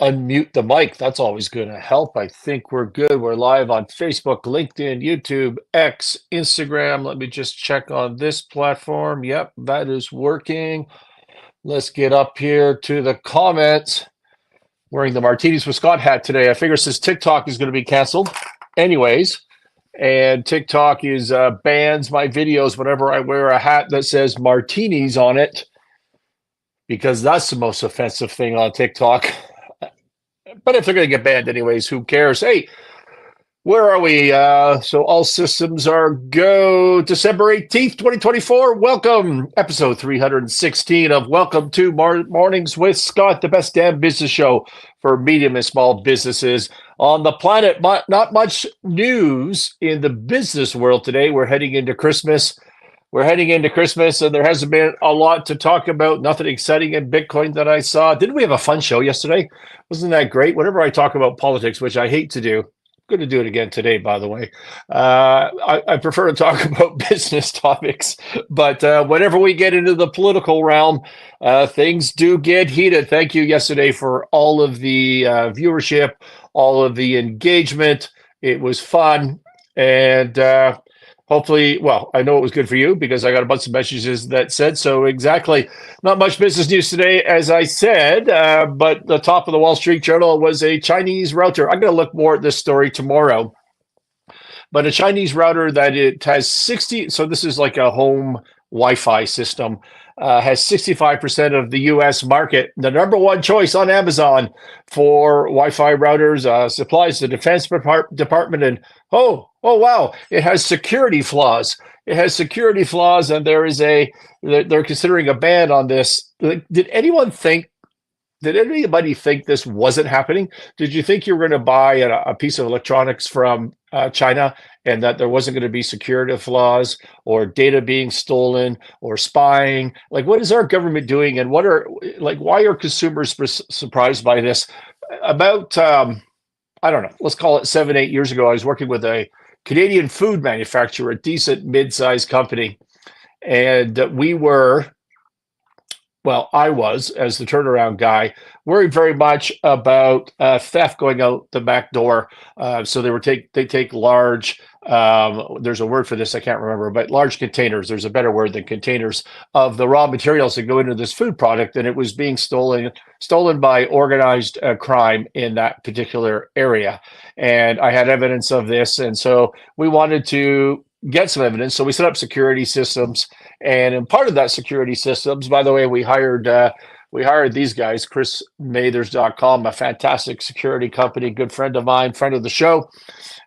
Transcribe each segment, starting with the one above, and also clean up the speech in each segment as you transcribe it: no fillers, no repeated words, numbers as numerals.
Unmute the mic. That's always going to help. I think we're good. We're live on Facebook, LinkedIn, YouTube, X, Instagram. Let me just check on this platform. Yep, that is working. Let's get up here to the comments. Wearing the Martinis with Scott hat today. I figure since TikTok is going to be canceled anyways, and TikTok is bans my videos whenever I wear a hat that says Martinis on it, because that's the most offensive thing on TikTok. But if they're going to get banned anyways, who cares? Hey, where are we? So all systems are go. December 18th, 2024. Welcome. Episode 316 of Welcome to Mornings with Scott, the best damn business show for medium and small businesses on the planet. Not much news in the business world today. We're heading into Christmas. And there hasn't been a lot to talk about. Nothing exciting in Bitcoin that I saw. Didn't we have a fun show yesterday? Wasn't that great? Whenever I talk about politics, which I hate to do, I'm going to do it again today, by the way. I prefer to talk about business topics, but whenever we get into the political realm, things do get heated. Thank you yesterday for all of the viewership, all of the engagement. It was fun. And hopefully, well, I know it was good for you because I got a bunch of messages that said so. Exactly. Not much business news today, as I said, but the top of the Wall Street Journal was a Chinese router. I'm going to look more at this story tomorrow. But a Chinese router that it has 60, so this is like a home Wi-Fi system, has 65% of the US market, the number one choice on Amazon for Wi-Fi routers, supplies the Defense Department, and oh wow, it has security flaws. And they're considering a ban on this. Did anybody think this wasn't happening? Did you think you were going to buy a piece of electronics from China and that there wasn't going to be security flaws or data being stolen or spying? Like, what is our government doing? And why are consumers surprised by this? About, I don't know, let's call it 7-8 years ago, I was working with a Canadian food manufacturer, a decent mid-sized company. And I was, as the turnaround guy, worried very much about theft going out the back door. So they take large, there's a word for this, I can't remember, but large containers. There's a better word than containers of the raw materials that go into this food product, and it was being stolen by organized crime in that particular area. And I had evidence of this, and so we wanted to get some evidence. So we set up security systems, and in part of that security systems, by the way, we hired these guys, chrismathers.com, a fantastic security company, good friend of mine, friend of the show.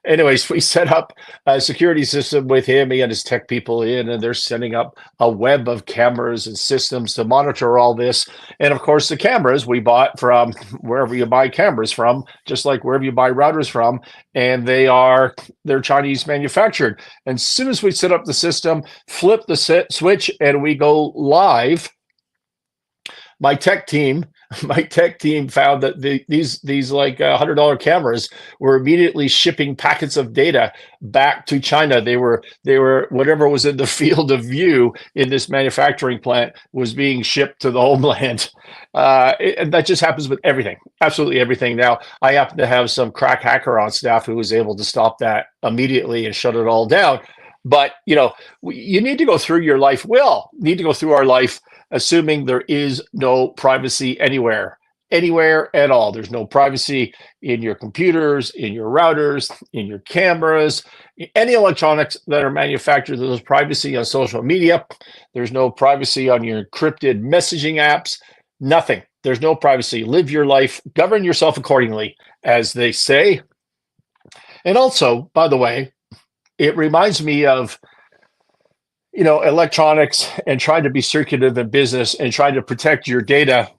Anyways, we set up a security system with him. He had his tech people in, and they're setting up a web of cameras and systems to monitor all this. And of course, the cameras we bought from wherever you buy cameras from, just like wherever you buy routers from, and they're Chinese manufactured. And as soon as we set up the system, flip the switch, and we go live, my tech team found that these like $100 cameras were immediately shipping packets of data back to China. They were whatever was in the field of view in this manufacturing plant was being shipped to the homeland. And that just happens with everything, absolutely everything. Now, I happen to have some crack hacker on staff who was able to stop that immediately and shut it all down. But you need to go through your life. We'll need to go through our life assuming there is no privacy anywhere at all. There's no privacy in your computers, in your routers, in your cameras, any electronics that are manufactured. There's privacy on social media. There's no privacy on your encrypted messaging apps. Nothing. There's no privacy. Live your life. Govern yourself accordingly, as they say. And also, by the way, it reminds me of electronics and trying to be circular in business and trying to protect your data.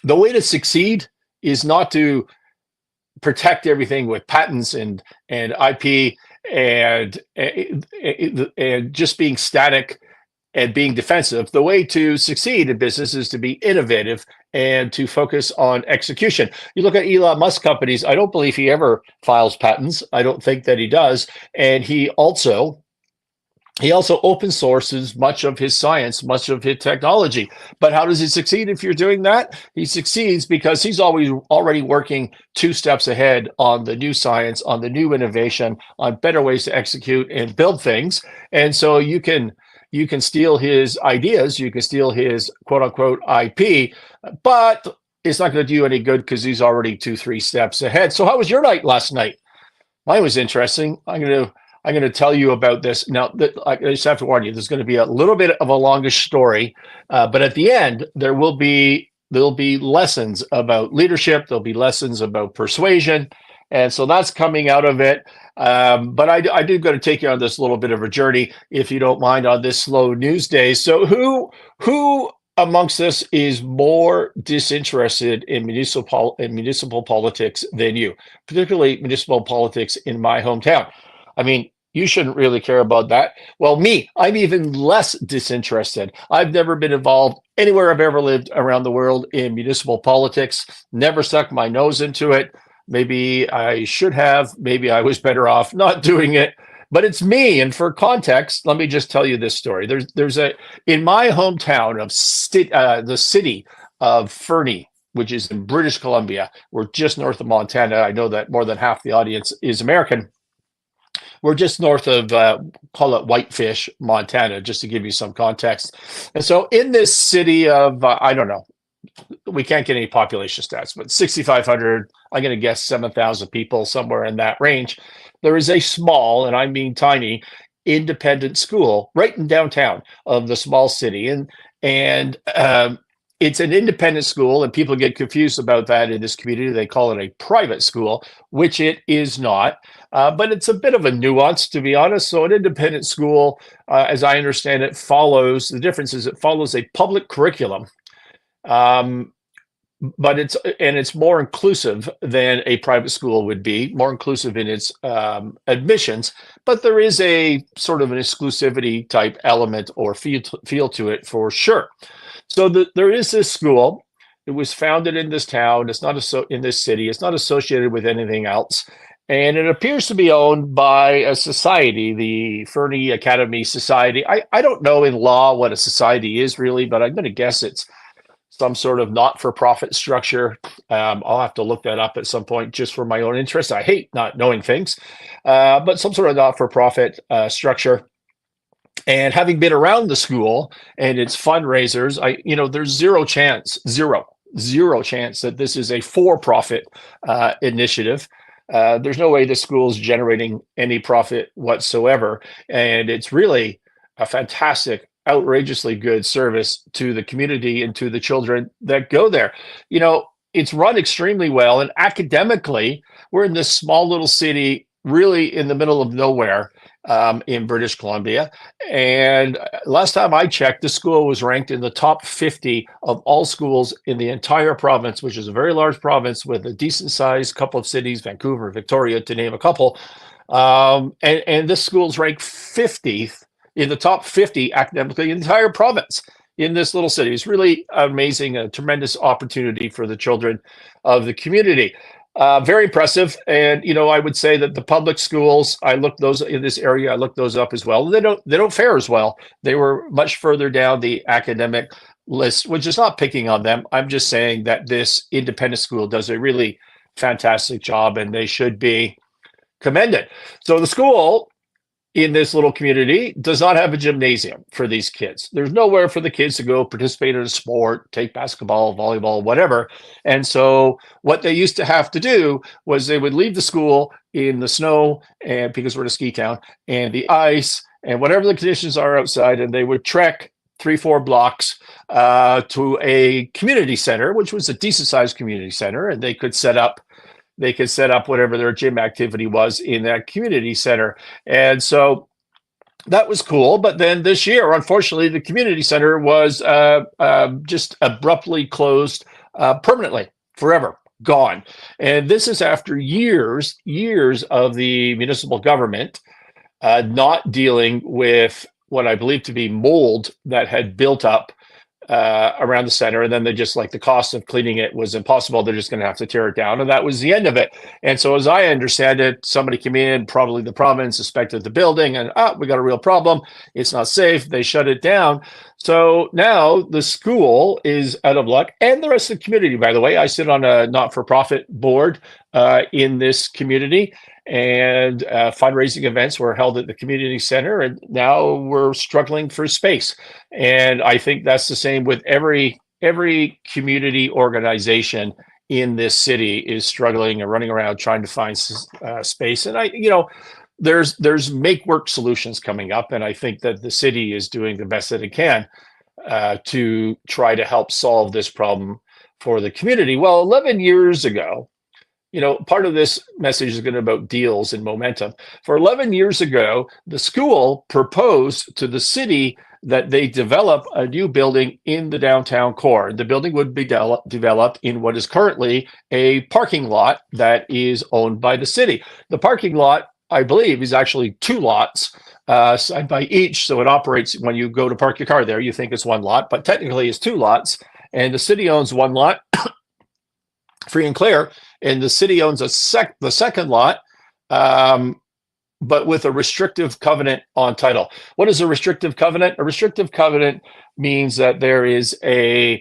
The way to succeed is not to protect everything with patents and IP and just being static and being defensive. The way to succeed in business is to be innovative and to focus on execution. You look at Elon Musk companies, I don't believe he ever files patents. I don't think that he does. And he also He also open sources much of his science, much of his technology. But how does he succeed if you're doing that? He succeeds because he's always already working 2 steps ahead on the new science, on the new innovation, on better ways to execute and build things. And so you can steal his ideas, you can steal his quote unquote IP, but it's not going to do you any good because he's already 2, 3 steps ahead. So how was your night last night? Mine was interesting. I'm going to tell you about this now. I just have to warn you. There's going to be a little bit of a longish story, but at the end there'll be lessons about leadership. There'll be lessons about persuasion, and so that's coming out of it. But I do got to take you on this little bit of a journey, if you don't mind, on this slow news day. So who amongst us is more disinterested in municipal politics than you, particularly municipal politics in my hometown? I mean, you shouldn't really care about that. Well, me, I'm even less disinterested. I've never been involved anywhere I've ever lived around the world in municipal politics, never stuck my nose into it. Maybe I should have, maybe I was better off not doing it, but it's me. And for context, let me just tell you this story. In my hometown of the city of Fernie, which is in British Columbia. We're just north of Montana. I know that more than half the audience is American. We're just north of, call it Whitefish, Montana, just to give you some context. And so in this city of, I don't know, we can't get any population stats, but 6,500, I'm going to guess 7,000 people, somewhere in that range. There is a small, and I mean tiny, independent school right in downtown of the small city. And it's an independent school, and people get confused about that in this community. They call it a private school, which it is not. But it's a bit of a nuance, to be honest. So an independent school, as I understand it, the difference is it follows a public curriculum, but it's more inclusive than a private school would be, more inclusive in its admissions. But there is a sort of an exclusivity type element or feel to it for sure. So there is this school. It was founded in this town. It's not in this city. It's not associated with anything else. And it appears to be owned by a society, the Fernie Academy Society. I don't know in law what a society is really, but I'm going to guess it's some sort of not-for-profit structure. I'll have to look that up at some point just for my own interest. I hate not knowing things, but some sort of not-for-profit structure. And having been around the school and its fundraisers, there's zero chance that this is a for-profit initiative. There's no way the school is generating any profit whatsoever. And it's really a fantastic, outrageously good service to the community and to the children that go there. It's run extremely well. And academically, we're in this small little city, really in the middle of nowhere, in British Columbia. And last time I checked, the school was ranked in the top 50 of all schools in the entire province, which is a very large province with a decent sized couple of cities, Vancouver, Victoria, to name a couple. And this school's ranked 50th in the top 50 academically in the entire province in this little city. It's really amazing, a tremendous opportunity for the children of the community. Very impressive. And, I would say that the public schools, I looked those in this area, I looked those up as well. They don't fare as well. They were much further down the academic list, which is not picking on them. I'm just saying that this independent school does a really fantastic job and they should be commended. So the school in this little community does not have a gymnasium for these kids. There's nowhere for the kids to go participate in a sport, take basketball, volleyball, whatever. And so what they used to have to do was they would leave the school in the snow, and because we're in a ski town, and the ice and whatever the conditions are outside, and they would trek 3-4 blocks to a community center, which was a decent sized community center, and they could set up whatever their gym activity was in that community center. And so that was cool. But then this year, unfortunately, the community center was just abruptly closed permanently, forever, gone. And this is after years of the municipal government not dealing with what I believe to be mold that had built up around the center, and then they just, like, the cost of cleaning it was impossible. They're just going to have to tear it down, and that was the end of it. And so, as I understand it, somebody came in, probably the province, inspected the building, and we got a real problem. It's not safe. They shut it down. So now the school is out of luck, and the rest of the community. By the way, I sit on a not-for-profit board in this community, and fundraising events were held at the community center, and now we're struggling for space. And I think that's the same with every community organization in this city is struggling and running around trying to find space. And there's make work solutions coming up, and I think that the city is doing the best that it can to try to help solve this problem for the community. Well, 11 years ago, part of this message is going to be about deals and momentum. For 11 years ago, the school proposed to the city that they develop a new building in the downtown core. The building would be developed in what is currently a parking lot that is owned by the city. The parking lot, I believe, is actually two lots side by each. So it operates when you go to park your car there, you think it's one lot, but technically it's two lots. And the city owns one lot, free and clear. And the city owns the second lot, but with a restrictive covenant on title. What is a restrictive covenant? A restrictive covenant means that there is you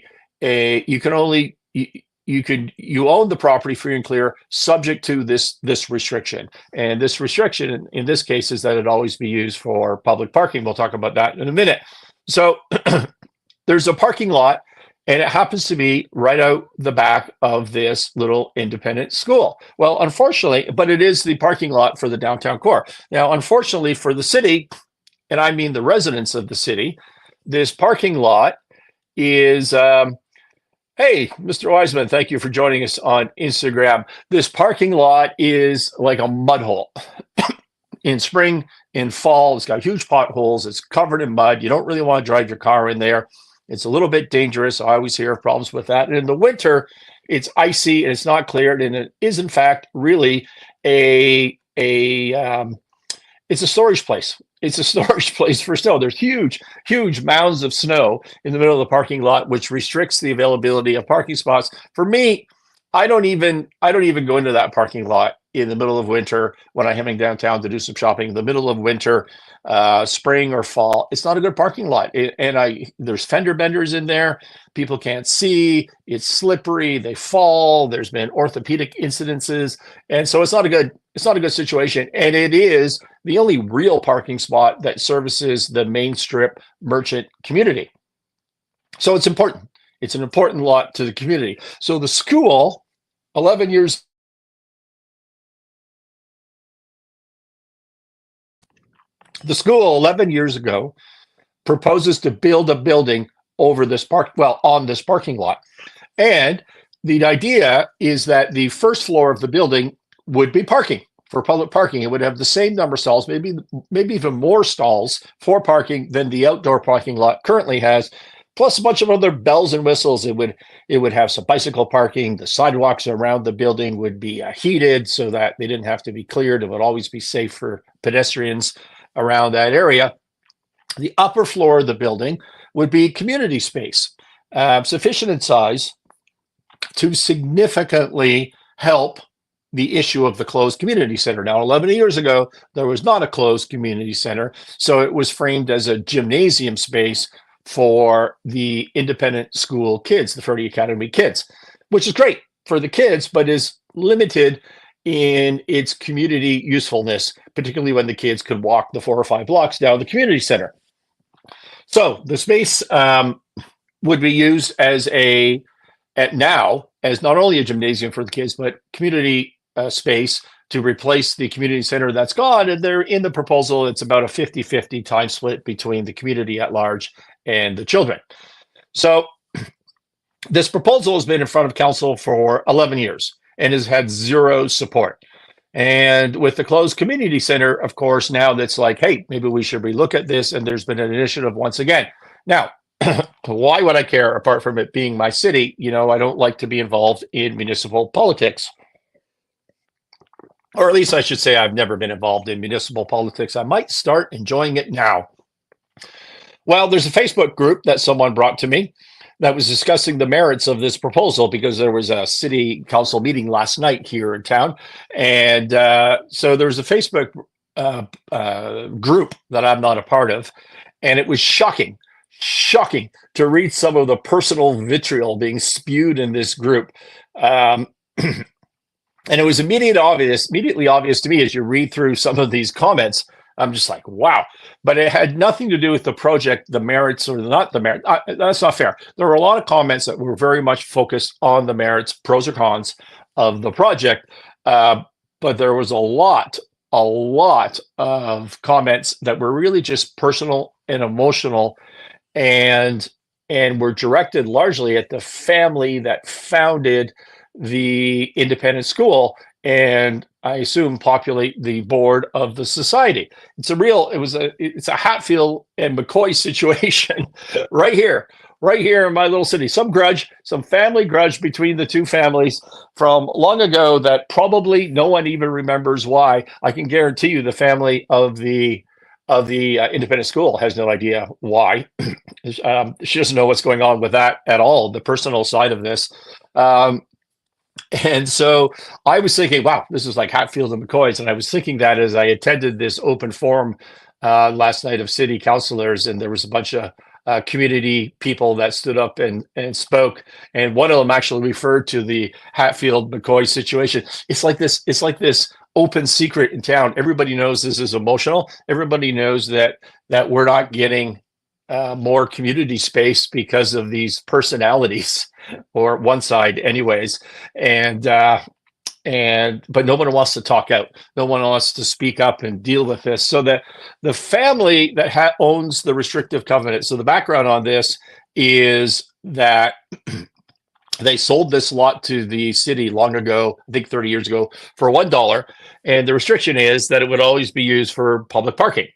own the property free and clear, subject to this restriction. And this restriction in this case is that it always be used for public parking. We'll talk about that in a minute. So there's a parking lot, and it happens to be right out the back of this little independent school. Well, unfortunately, but it is the parking lot for the downtown core. Now, unfortunately for the city, and I mean the residents of the city, this parking lot is, hey, Mr. Wiseman, thank you for joining us on Instagram. This parking lot is like a mud hole. In spring, in fall, it's got huge potholes. It's covered in mud. You don't really want to drive your car in there. It's a little bit dangerous. I always hear of problems with that. And in the winter, it's icy and it's not cleared. And it is, in fact, really it's a storage place. It's a storage place for snow. There's huge mounds of snow in the middle of the parking lot, which restricts the availability of parking spots. For me, I don't even go into that parking lot in the middle of winter when I'm heading downtown to do some shopping. In the middle of winter, spring or fall, it's not a good parking lot. There's fender benders in there. People can't see. It's slippery. They fall. There's been orthopedic incidences, and so it's not a good situation. And it is the only real parking spot that services the main strip merchant community. So it's important. It's an important lot to the community. So the school, 11 years. The school 11 years ago proposes to build a building on this parking lot. And the idea is that the first floor of the building would be parking for public parking. It would have the same number of stalls, maybe even more stalls for parking than the outdoor parking lot currently has, plus a bunch of other bells and whistles. It would have some bicycle parking. The sidewalks around the building would be heated so that they didn't have to be cleared. It would always be safe for pedestrians around that area. The upper floor of the building would be community space, sufficient in size to significantly help the issue of the closed community center. Now, 11 years ago, there was not a closed community center, so it was framed as a gymnasium space for the independent school kids, the Fernie Academy kids, which is great for the kids, but is limited in its community usefulness, particularly when the kids could walk the 4 or 5 blocks down the community center. So the space would be used as not only a gymnasium for the kids, but community space to replace the community center that's gone. And they're in the proposal, it's about a 50-50 time split between the community at large and the children. So this proposal has been in front of council for 11 years and has had zero support. And with the closed community center, of course, now that's like, hey, maybe we should relook at this. And there's been an initiative once again. Now, why would I care apart from it being my city? I don't like to be involved in municipal politics. Or at least I should say I've never been involved in municipal politics. I might start enjoying it now. Well, there's a Facebook group that someone brought to me. that was discussing the merits of this proposal because there was a city council meeting last night here in town. And so there was a Facebook group that I'm not a part of. And it was shocking to read some of the personal vitriol being spewed in this group. And it was immediately obvious to me as you read through some of these comments. I'm just like, wow. But it had nothing to do with the project, the merits or not the merits. That's not fair. There were a lot of comments that were very much focused on the merits, pros or cons of the project. But there was a lot of comments that were really just personal and emotional and were directed largely at the family that founded the independent school and I assume populate the board of the society. It's a Hatfield and McCoy situation right here in my little city. Some family grudge between the two families from long ago that probably no one even remembers why. I can guarantee you the family of the independent school has no idea why. She doesn't know what's going on with that at all, the personal side of this. And so I was thinking, wow, this is like Hatfield and McCoy's. And I was thinking that as I attended this open forum last night of city councilors, and there was a bunch of community people that stood up and spoke. And one of them actually referred to the Hatfield McCoy situation. It's like this open secret in town. Everybody knows this is emotional. Everybody knows that we're not getting more community space because of these personalities, or one side anyways. But no one wants to talk out. No one wants to speak up and deal with this. So that the family that owns the restrictive covenant. So the background on this is that they sold this lot to the city long ago, I think 30 years ago, for $1. And the restriction is that it would always be used for public parking,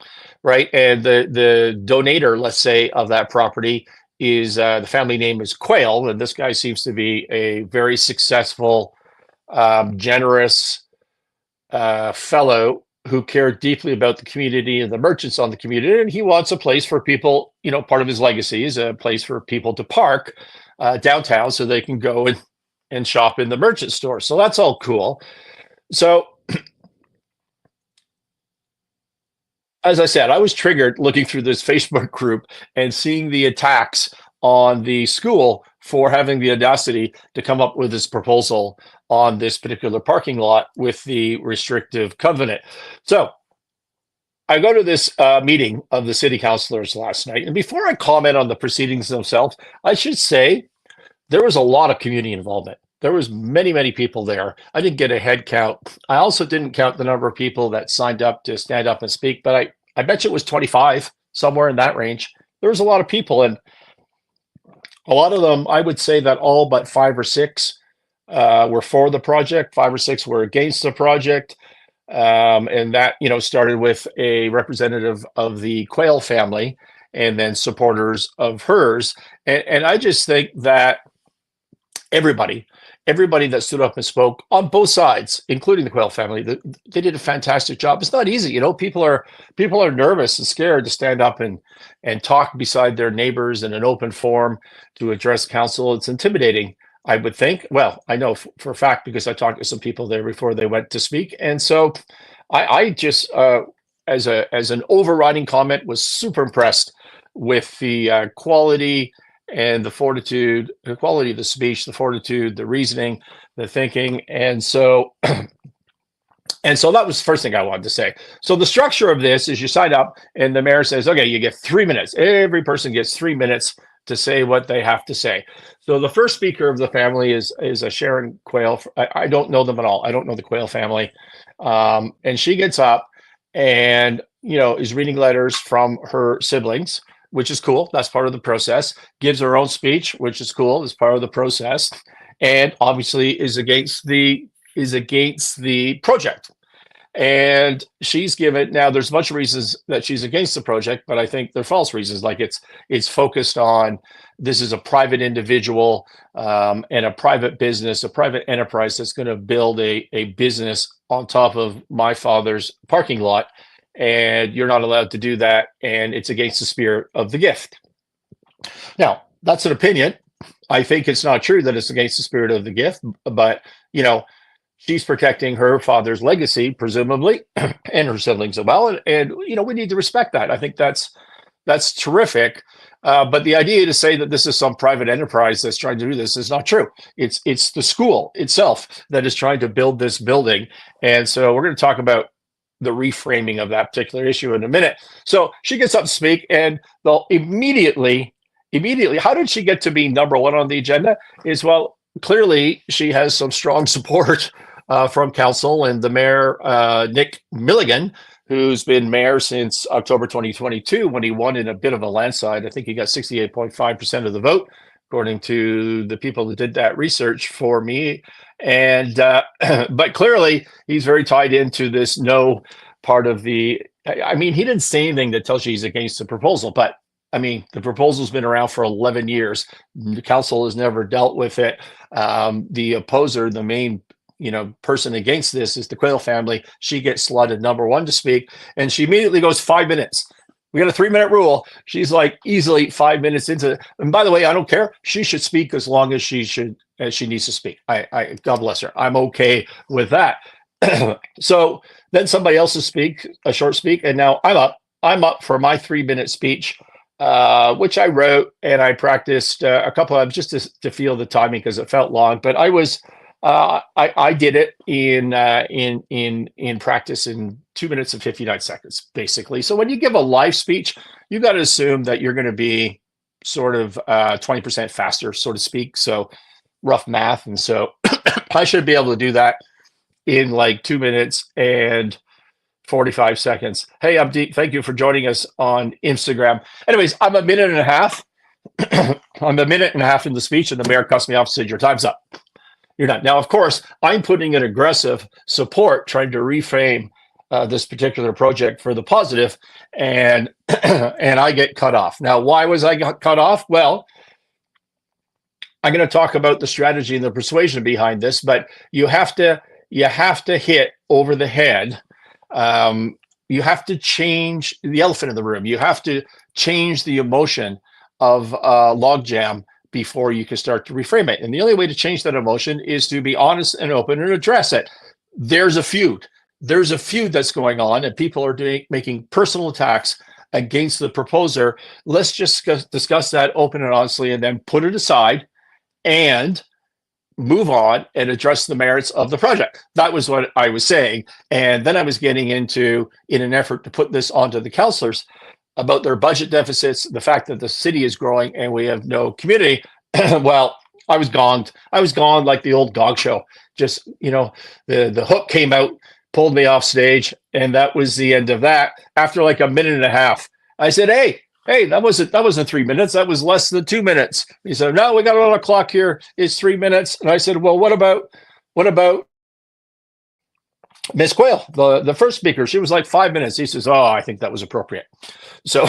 right? And the donator, let's say, of that property is the family name is Quayle. And this guy seems to be a very successful, generous fellow who cared deeply about the community and the merchants on the community. And he wants a place for people, part of his legacy is a place for people to park downtown so they can go and shop in the merchant store. So that's all cool. So as I said, I was triggered looking through this Facebook group and seeing the attacks on the school for having the audacity to come up with this proposal on this particular parking lot with the restrictive covenant. So I go to this meeting of the city councilors last night. And before I comment on the proceedings themselves, I should say there was a lot of community involvement. There was many, many people there. I didn't get a head count. I also didn't count the number of people that signed up to stand up and speak, but I bet you it was 25, somewhere in that range. There was a lot of people, and a lot of them, I would say that all but 5 or 6 were for the project. 5 or 6 were against the project. And that, started with a representative of the Quayle family and then supporters of hers. And I just think that everybody that stood up and spoke on both sides, including the Quayle family, they did a fantastic job. It's not easy. People are nervous and scared to stand up and talk beside their neighbors in an open forum to address council. It's intimidating, I would think. Well, I know for a fact because I talked to some people there before they went to speak. And so I just, as an overriding comment, was super impressed with the quality and the fortitude, the quality of the speech, the fortitude, the reasoning, the thinking. And so that was the first thing I wanted to say. So the structure of this is you sign up and the mayor says, okay, you get 3 minutes. Every person gets 3 minutes to say what they have to say. So the first speaker of the family is a Sharon Quayle. I don't know them at all. I don't know the Quayle family. And she gets up and, is reading letters from her siblings, which is cool. That's part of the process. Gives her own speech, which is cool. It's part of the process. And obviously is against the project. And she's given, now there's a bunch of reasons that she's against the project, but I think they're false reasons. Like it's focused on, this is a private individual and a private business, a private enterprise that's going to build a business on top of my father's parking lot. And you're not allowed to do that. And it's against the spirit of the gift. Now, that's an opinion. I think it's not true that it's against the spirit of the gift, but she's protecting her father's legacy, presumably, and her siblings as well. And we need to respect that. I think that's terrific. But the idea to say that this is some private enterprise that's trying to do this is not true. It's the school itself that is trying to build this building. And so we're going to talk about the reframing of that particular issue in a minute. So she gets up to speak, and they'll immediately, how did she get to be number one on the agenda? Is, well, clearly she has some strong support from council and the mayor, Nick Milligan, who's been mayor since October 2022 when he won in a bit of a landslide. I think he got 68.5% of the vote, according to the people that did that research for me. And but clearly he's very tied into this no part of the, I mean, he didn't say anything that tells you he's against the proposal, but I mean, the proposal's been around for 11 years. The council has never dealt with it. The opposer, the main person against this is the Quayle family. She gets slotted number one to speak, and she immediately goes 5 minutes. We got a 3-minute rule. She's like easily 5 minutes into it. And by the way, I don't care. She should speak as long as she needs to speak. I God bless her. I'm okay with that. So then somebody else will speak, a short speak, and now I'm up for my 3-minute speech, which I wrote and I practiced a couple of just to feel the timing because it felt long. But I was I did it in practice in 2 minutes and 59 seconds, basically. So when you give a live speech, you got to assume that you're going to be sort of 20% faster, so to speak. So rough math. And so I should be able to do that in like 2 minutes and 45 seconds. Hey, I'm Deep. Thank you for joining us on Instagram. Anyways, I'm a minute and a half. I'm a minute and a half in the speech, and the mayor cuts me off and said, "Your time's up. You're not." Now, of course, I'm putting an aggressive support, trying to reframe this particular project for the positive, and and I get cut off. Now, why was I cut off? Well, I'm going to talk about the strategy and the persuasion behind this, but you have to hit over the head. You have to change the elephant in the room. You have to change the emotion of logjam before you can start to reframe it. And the only way to change that emotion is to be honest and open and address it. There's a feud. There's a feud that's going on, and people are making personal attacks against the proposer. Let's just discuss that open and honestly, and then put it aside and move on and address the merits of the project. That was what I was saying. And then I was getting into, in an effort to put this onto the councillors, about their budget deficits, the fact that the city is growing and we have no community. Well, I was gone like the old dog show. Just, the hook came out, pulled me off stage, and that was the end of that. After like a minute and a half, I said, hey, that wasn't 3 minutes. That was less than 2 minutes. He said, no, we got it on a clock here. It's 3 minutes. And I said, well, what about Miss Quayle, the first speaker? She was like 5 minutes. He says, oh, I think that was appropriate. So,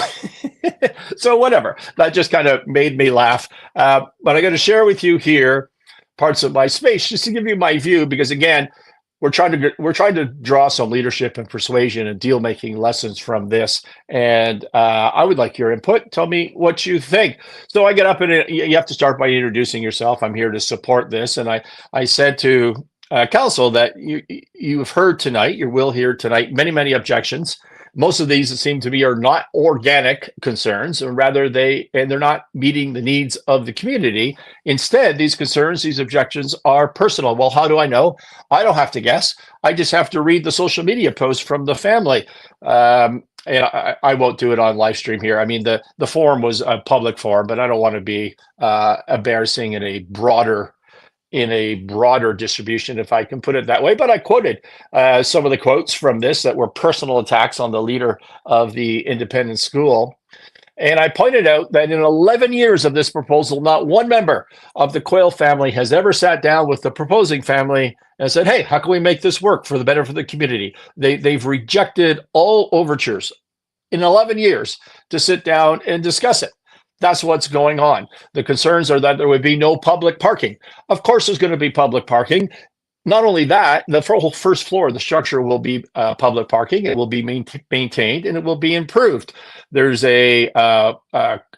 so whatever. That just kind of made me laugh. But I got to share with you here parts of my space just to give you my view, because again, we're trying to draw some leadership and persuasion and deal making lessons from this. And I would like your input. Tell me what you think. So I get up, and you have to start by introducing yourself. I'm here to support this. And I said to council that you've heard tonight, you will hear tonight, many objections. Most of these, it seem to me, are not organic concerns, and rather they're not meeting the needs of the community. Instead, these concerns, these objections are personal. Well, how do I know? I don't have to guess. I just have to read the social media posts from the family. And I won't do it on live stream here. I mean, the forum was a public forum, but I don't want to be embarrassing in a broader distribution, if I can put it that way. But I quoted some of the quotes from this that were personal attacks on the leader of the independent school. And I pointed out that in 11 years of this proposal, not one member of the Quayle family has ever sat down with the proposing family and said, hey, how can we make this work for the better for the community? They've rejected all overtures in 11 years to sit down and discuss it. That's what's going on. The concerns are that there would be no public parking. Of course, there's going to be public parking. not only that, the whole first floor of the structure will be public parking. It will be maintained and it will be improved. There's a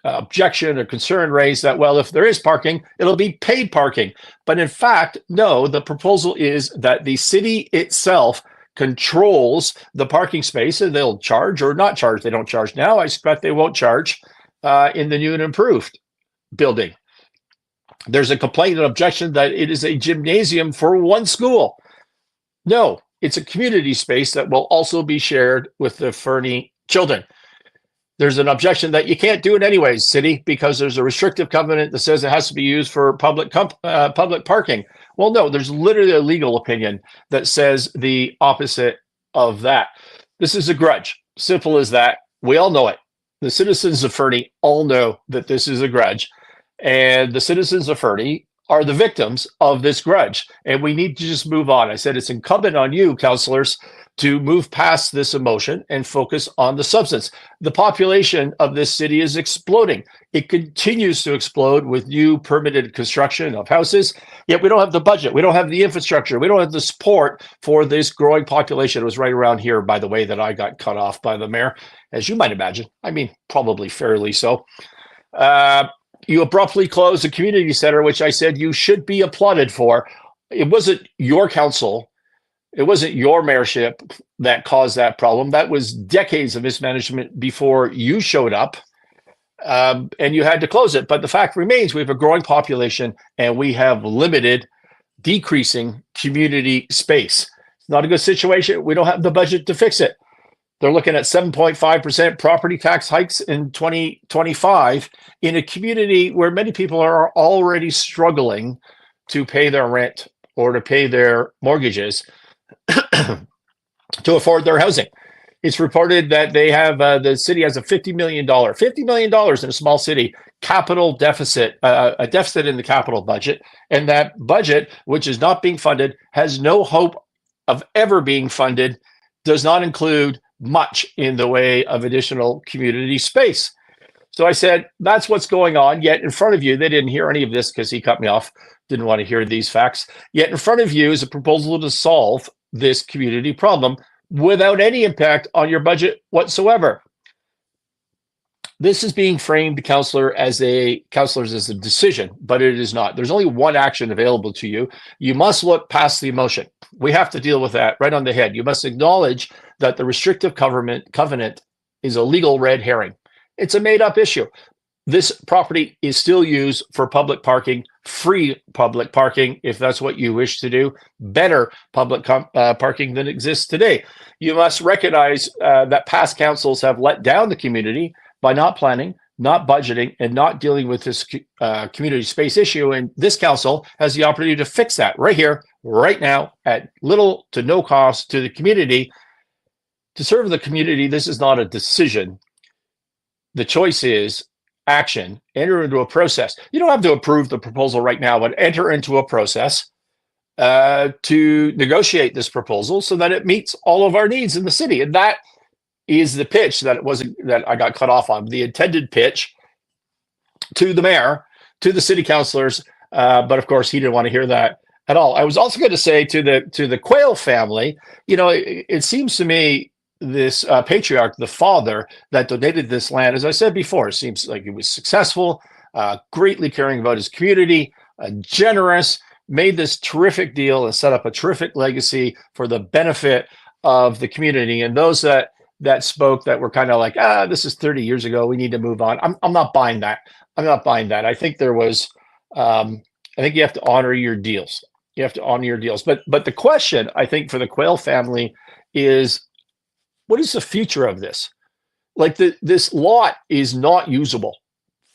objection or concern raised that, well, if there is parking, it'll be paid parking. But in fact, no, the proposal is that the city itself controls the parking space, and they'll charge or not charge. They don't charge now. I expect they won't charge in the new and improved building. There's a complaint and objection that it is a gymnasium for one school. No, it's a community space that will also be shared with the Fernie children. There's an objection that you can't do it anyways, city, because there's a restrictive covenant that says it has to be used for public parking. Well, no, there's literally a legal opinion that says the opposite of that. This is a grudge. Simple as that. We all know it. The citizens of Fernie all know that this is a grudge. And the citizens of Fernie are the victims of this grudge. And we need to just move on. I said it's incumbent on you, councillors, to move past this emotion and focus on the substance. The population of this city is exploding. It continues to explode with new permitted construction of houses, yet we don't have the budget. We don't have the infrastructure. We don't have the support for this growing population. It was right around here, by the way, that I got cut off by the mayor, as you might imagine. I mean, probably fairly so. You abruptly closed the community center, which I said you should be applauded for. It wasn't your council. It wasn't your mayorship that caused that problem. That was decades of mismanagement before you showed up, and you had to close it. But the fact remains, we have a growing population and we have limited, decreasing community space. It's not a good situation. We don't have the budget to fix it. They're looking at 7.5% property tax hikes in 2025 in a community where many people are already struggling to pay their rent or to pay their mortgages to afford their housing. It's reported that they have the city has a $50 million in a small city capital deficit, a deficit in the capital budget. And that budget, which is not being funded, has no hope of ever being funded, does not include much in the way of additional community space. So I said, that's what's going on. Yet in front of you, they didn't hear any of this because he cut me off, didn't want to hear these facts. Yet in front of you is a proposal to solve this community problem without any impact on your budget whatsoever. This is being framed, councillors, as a decision, but it is not. There's only one action available to you. You must look past the emotion. We have to deal with that right on the head. You must acknowledge that the restrictive covenant is a legal red herring. It's a made-up issue. This property is still used for public parking, free public parking, if that's what you wish to do, better public parking than exists today. You must recognize that past councils have let down the community by not planning, not budgeting, and not dealing with this community space issue. And this council has the opportunity to fix that right here, right now, at little to no cost to the community. To serve the community, this is not a decision. The choice is action. Enter into a process. You don't have to approve the proposal right now, but enter into a process to negotiate this proposal so that it meets all of our needs in the city. And that is the pitch that I got cut off on, the intended pitch to the mayor, to the city councilors, but of course he didn't want to hear that at all. I was also going to say to the Quayle family, it seems to me this patriarch, the father that donated this land, as I said before, seems like he was successful, greatly caring about his community, generous, made this terrific deal and set up a terrific legacy for the benefit of the community. And those that spoke that were kind of like, this is 30 years ago, we need to move on. I'm not buying that. I'm not buying that. I think there was, I think you have to honor your deals. You have to honor your deals. But the question, I think, for the Quayle family is, what is the future of this? Like this lot is not usable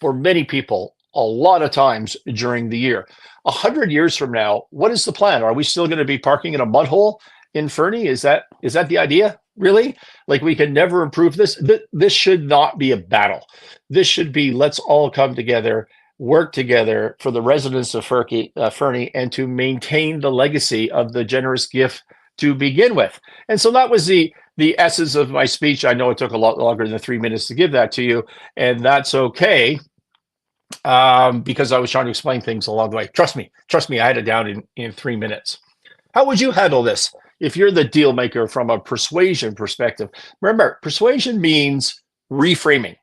for many people a lot of times during the year. 100 years from now, what is the plan? Are we still going to be parking in a mud hole in Fernie? Is that the idea? Really? Like, we can never improve this? This should not be a battle. This should be, let's all come together, work together for the residents of Fernie, and to maintain the legacy of the generous gift to begin with. And so that was the essence of my speech. I know it took a lot longer than 3 minutes to give that to you, and that's okay, because I was trying to explain things along the way. Trust me, I had it down in 3 minutes. How would you handle this if you're the deal maker from a persuasion perspective? Remember, persuasion means reframing.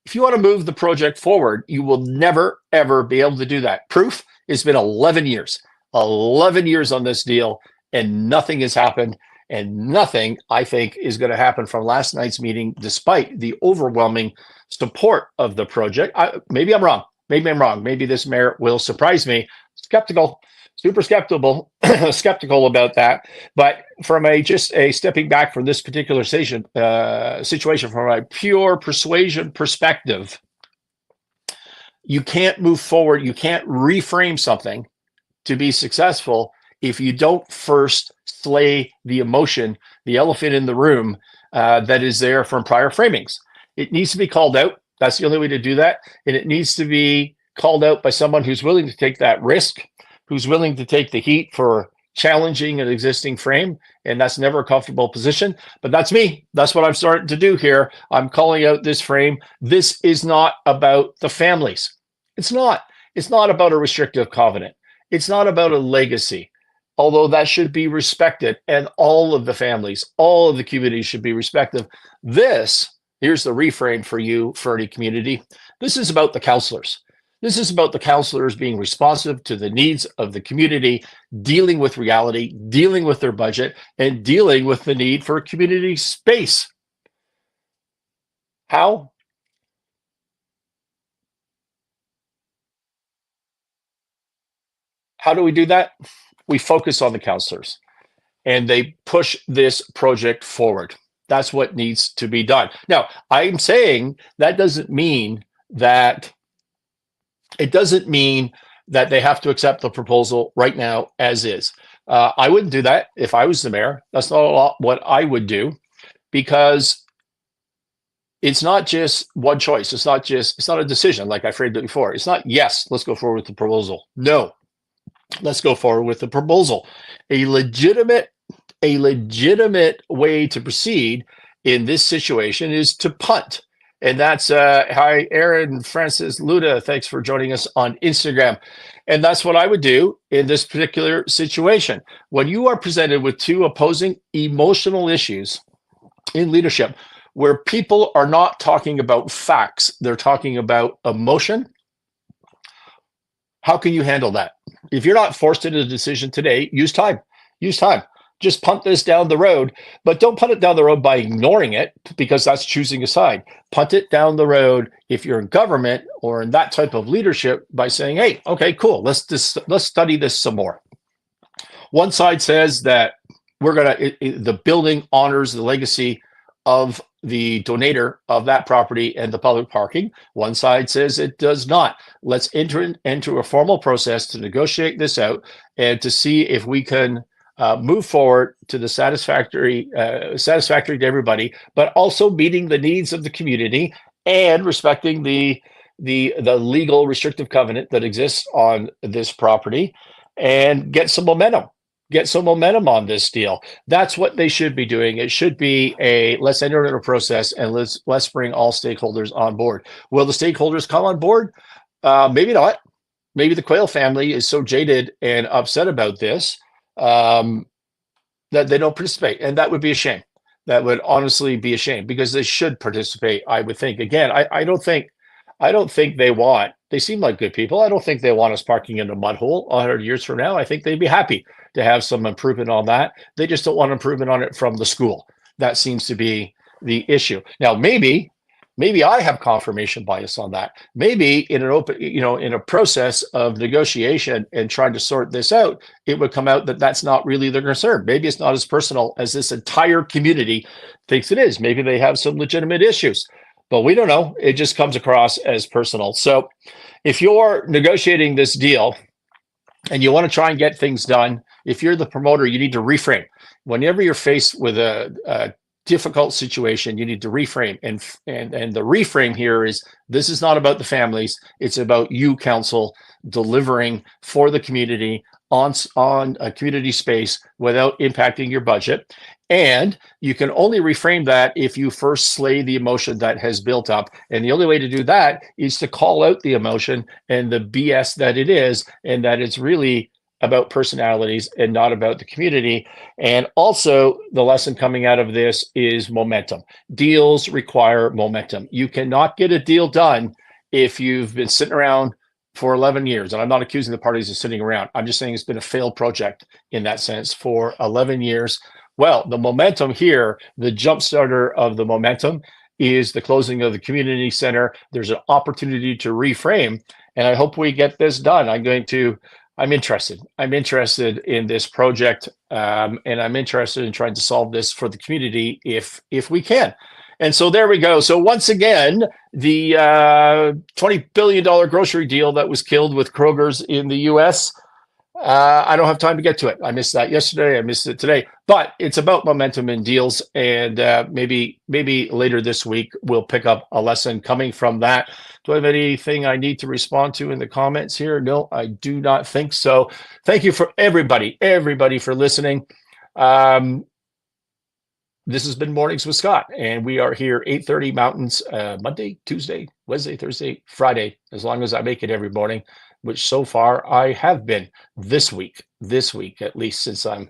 If you want to move the project forward, you will never, ever be able to do that. Proof, it's been 11 years, 11 years on this deal, and nothing has happened. And nothing, I think, is going to happen from last night's meeting, despite the overwhelming support of the project. Maybe I'm wrong. Maybe I'm wrong. Maybe this mayor will surprise me. Skeptical, super skeptical, skeptical about that. But from just a stepping back from this particular situation, from a pure persuasion perspective, you can't move forward. You can't reframe something to be successful if you don't first slay the emotion, the elephant in the room that is there from prior framings. It needs to be called out. That's the only way to do that. And it needs to be called out by someone who's willing to take that risk, who's willing to take the heat for challenging an existing frame. And that's never a comfortable position. But that's me. That's what I'm starting to do here. I'm calling out this frame. This is not about the families. It's not. It's not about a restrictive covenant. It's not about a legacy. Although that should be respected, and all of the families, all of the communities should be respected. Here's the reframe for you, Fernie community. This is about the councillors. This is about the councillors being responsive to the needs of the community, dealing with reality, dealing with their budget, and dealing with the need for community space. How? How do we do that? We focus on the councillors and they push this project forward. That's what needs to be done. Now, I'm saying that doesn't mean that they have to accept the proposal right now as is. I wouldn't do that if I was the mayor. That's not what I would do, because it's not just one choice. It's not a decision like I framed it before. It's not, yes, let's go forward with the proposal. No, let's go forward with the proposal. A legitimate way to proceed in this situation is to punt. And that's, hi, Aaron Francis Luda. Thanks for joining us on Instagram. And that's what I would do in this particular situation. When you are presented with two opposing emotional issues in leadership, where people are not talking about facts, they're talking about emotion, how can you handle that? If you're not forced into a decision today, use time. Use time. Just punt this down the road, but don't punt it down the road by ignoring it, because that's choosing a side. Punt it down the road if you're in government or in that type of leadership by saying, hey, okay, cool, let's study this some more. One side says that the building honors the legacy of the donator of that property and the public parking. One side says it does not. Let's enter into a formal process to negotiate this out and to see if we can move forward to the satisfactory to everybody, but also meeting the needs of the community and respecting the legal restrictive covenant that exists on this property, and get some momentum. Get some momentum on this deal. That's what they should be doing. It should be let's enter into a process and let's bring all stakeholders on board. Will the stakeholders come on board? Maybe not. Maybe the Quayle family is so jaded and upset about this that they don't participate, and that would be a shame. That would honestly be a shame, because they should participate, I would think. Again, I don't think they seem like good people. I don't think they want us parking in a mud hole 100 years from now. I think they'd be happy to have some improvement on that. They just don't want improvement on it from the school. That seems to be the issue. Now, maybe I have confirmation bias on that. Maybe in in a process of negotiation and trying to sort this out, it would come out that that's not really their concern. Maybe it's not as personal as this entire community thinks it is. Maybe they have some legitimate issues, but we don't know. It just comes across as personal. So if you're negotiating this deal and you want to try and get things done, if you're the promoter, you need to reframe. Whenever you're faced with a difficult situation, you need to reframe. And the reframe here is, this is not about the families. It's about you, council, delivering for the community on a community space without impacting your budget. And you can only reframe that if you first slay the emotion that has built up. And the only way to do that is to call out the emotion and the BS that it is, and that it's really about personalities and not about the community. And also, the lesson coming out of this is momentum. Deals require momentum. You cannot get a deal done if you've been sitting around for 11 years. And I'm not accusing the parties of sitting around. I'm just saying it's been a failed project in that sense for 11 years. Well, the momentum here, the jump starter of the momentum is the closing of the community center. There's an opportunity to reframe, and I hope we get this done. I'm interested. I'm interested in this project, and I'm interested in trying to solve this for the community if we can. And so there we go. So once again, the $20 billion grocery deal that was killed with Kroger's in the US, I don't have time to get to it. I missed that yesterday. I missed it today. But it's about momentum in deals, and maybe later this week we'll pick up a lesson coming from that. Do I have anything I need to respond to in the comments here? No, I do not think so. Thank you for everybody for listening. This has been Mornings with Scott, and we are here 8:30 Mountains, Monday, Tuesday, Wednesday, Thursday, Friday, as long as I make it every morning, which so far I have been this week, at least, since I'm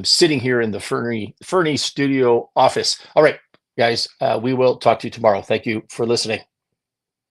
sitting here in the Fernie studio office. All right, guys, we will talk to you tomorrow. Thank you for listening.